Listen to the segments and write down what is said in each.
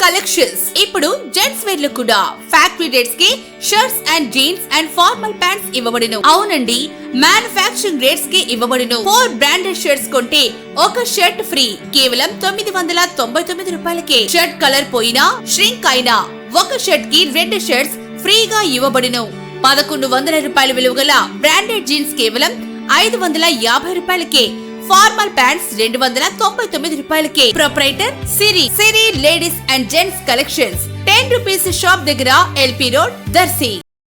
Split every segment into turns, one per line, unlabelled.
Collections ఇప్పుడు gents wear లో కూడా ఫ్యాక్టరీ రేట్స్ కి shirts and jeans and formal pants ఇవ్వబడును. అవునండి, మ్యానుఫ్యాక్చరింగ్ రేట్స్ కి ఇవ్వబడును. 4 బ్రాండెడ్ షర్ట్స్ కొంటే ఒక షర్ట్ ఫ్రీ కేవలం 999 రూపాయలకే. షర్ట్ కలర్ పోయినా ష్రింక్ అయినా ఒక షర్ట్ కి 2 షర్ట్స్ ఫ్రీగా ఇవ్వబడును. 1100 రూపాయల విలువ గల బ్రాండెడ్ జీన్స్ కేవలం 550 రూపాయలకే. ఫార్మల్ ప్యాంట్స్ 299 రూపాయలకే. Proprietor Siri ladies and gents collections 10 rupees shop దగ్గర ఎల్పీ రోడ్ దర్శి.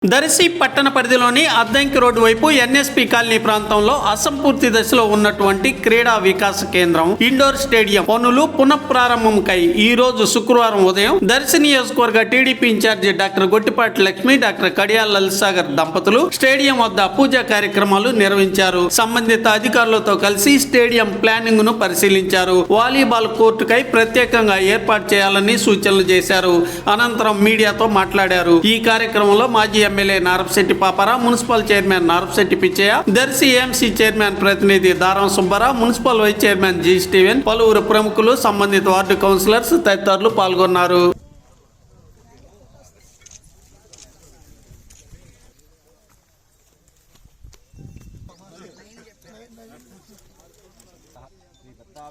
దర్శి పట్టణ పరిధిలోని అద్దంకి రోడ్డు వైపు ఎన్ఎస్పి కాలనీ ప్రాంతంలో అసంపూర్తి దశలో ఉన్నటువంటి క్రీడా వికాస కేంద్రం ఇండోర్ స్టేడియం పనులు పునఃప్రారంభంకై ఈ రోజు శుక్రవారం ఉదయం దర్శి నియోజకవర్గ TDP incharge doctor Gottipati Lakshmi, doctor Kadiyala Lalisagar దంపతులు స్టేడియం వద్ద పూజా కార్యక్రమాలు నిర్వహించారు. సంబంధిత అధికారులతో కలిసి స్టేడియం ప్లానింగ్ ను పరిశీలించారు. వాలీబాల్ కోర్టుకై ప్రత్యేకంగా ఏర్పాటు చేయాలని సూచనలు చేశారు. అనంతరం మీడియాతో మాట్లాడారు. ఈ కార్యక్రమంలో మాజీ MLA Narapasetti Paparao, municipal chairman Narapasetti Pichaiah, Darsi AMC chairman ప్రతినిధి Daram Subbarao, municipal vice chairman G Steven, పలువురు ప్రముఖులు, సంబంధిత వార్డు కౌన్సిలర్స్ తదితరులు పాల్గొన్నారు.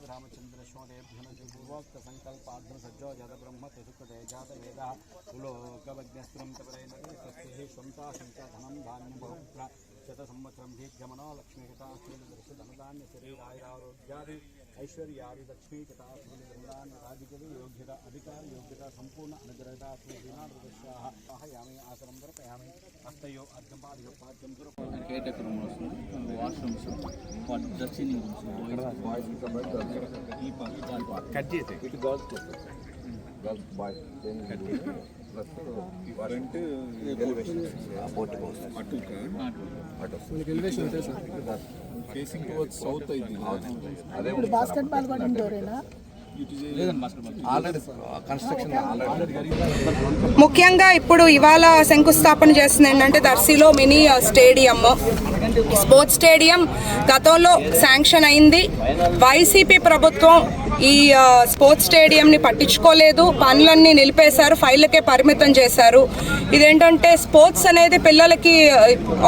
रामचंद्र शौर्यभ्युनपूर्वोक्त संकल्पाद्र सज्जो जद ब्रह्म तेजुकटे जात वेद लोकवज्ञस्त्रं तपरेणते स्वंता संख्या धनम धान्य बहुपुत्र शत संवत्सरं दीर्घमनो लक्ष्मीकता धनधान्य शरीरायुरारोग्यादि ऐश्वर्यादि लक्ष्मीकता धनधान्य राधिकति योग्यता अधिकार योग्यता संपूर्ण अनुग्रहता श्रीनाथदशाः यामे आसनं वर्पयामि हस्तयो अर्घ्यपाद्यो पाद्यं गुरु
వాష్రూమ్స్ డ్రెస్సింగ్ కట్ చేసి ఇటు గర్ల్స్ బాయ్స్ ఫ్రంట్ ఎలివేషన్ ఉంటాయి సార్ ఫేసింగ్ టువర్డ్స్ సౌత్ అయితే
బాస్కెట్ బాల్ కూడా ఇండోరేనా?
ముఖ్యంగా ఇప్పుడు ఇవాళ శంకుస్థాపన చేస్తుంది ఏంటంటే దర్శిలో మినీ స్టేడియం, స్పోర్ట్స్ స్టేడియం గతంలో శాంక్షన్ అయింది. వైసీపీ ప్రభుత్వం ఈ స్పోర్ట్స్ స్టేడియంని పట్టించుకోలేదు, పనులన్నీ నిలిపేశారు, ఫైళ్ళకే పరిమితం చేశారు. ఇదేంటంటే స్పోర్ట్స్ అనేది పిల్లలకి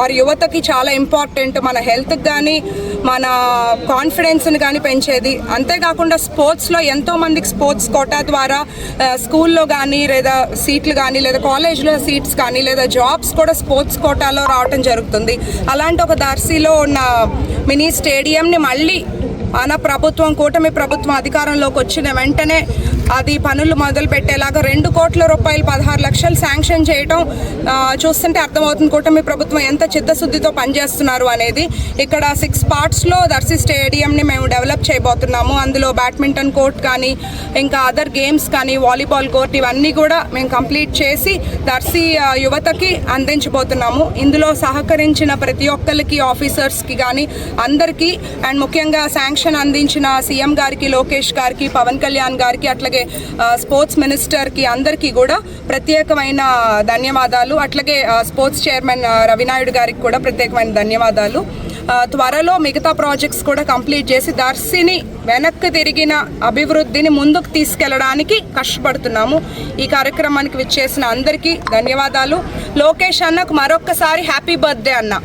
ఆర్ యువతకి చాలా ఇంపార్టెంట్. మన హెల్త్కి కానీ మన కాన్ఫిడెన్స్ని కానీ పెంచేది. అంతేకాకుండా స్పోర్ట్స్లో ఎంతోమందికి స్పోర్ట్స్ కోటా ద్వారా స్కూల్లో కానీ లేదా సీట్లు కానీ లేదా కాలేజ్లో సీట్స్ కానీ లేదా జాబ్స్ కూడా స్పోర్ట్స్ కోటాలో రావటం జరుగుతుంది. అలాంటి ఒక దర్శిలో ఉన్న మినీ స్టేడియంని మళ్ళీ మన ప్రభుత్వం, కూటమి ప్రభుత్వం అధికారంలోకి వచ్చిన వెంటనే అది పనులు మొదలు పెట్టేలాగా 2 కోట్ల రూపాయలు 16 లక్షలు శాంక్షన్ చేయడం చూస్తుంటే అర్థమవుతుంది కూటమి ప్రభుత్వం ఎంత చిత్తశుద్ధితో పనిచేస్తున్నారు అనేది. ఇక్కడ 6 పార్ట్స్లో దర్శి స్టేడియంని మేము డెవలప్ చేయబోతున్నాము. అందులో బ్యాడ్మింటన్ కోర్ట్ కానీ ఇంకా అదర్ గేమ్స్ కానీ వాలీబాల్ కోర్ట్ ఇవన్నీ కూడా మేము కంప్లీట్ చేసి దర్శి యువతకి అందించబోతున్నాము. ఇందులో సహకరించిన ప్రతి ఒక్కరికి, ఆఫీసర్స్కి కానీ అందరికీ అండ్ ముఖ్యంగా శాంక్షన్ అందించిన సీఎం గారికి, లోకేష్ గారికి, పవన్ కళ్యాణ్ గారికి, అట్లాగే స్పోర్ట్స్ మినిస్టర్కి అందరికీ కూడా ప్రత్యేకమైన ధన్యవాదాలు. అట్లాగే స్పోర్ట్స్ చైర్మన్ రవినాయుడు గారికి కూడా ప్రత్యేకమైన ధన్యవాదాలు. త్వరలో మిగతా ప్రాజెక్ట్స్ కూడా కంప్లీట్ చేసి దర్శిని వెనక్కి తిరిగిన అభివృద్ధిని ముందుకు తీసుకెళ్లడానికి కష్టపడుతున్నాము. ఈ కార్యక్రమానికి విచ్చేసిన అందరికీ ధన్యవాదాలు. లోకేష్ అన్నకు మరొక్కసారి హ్యాపీ బర్త్డే అన్న.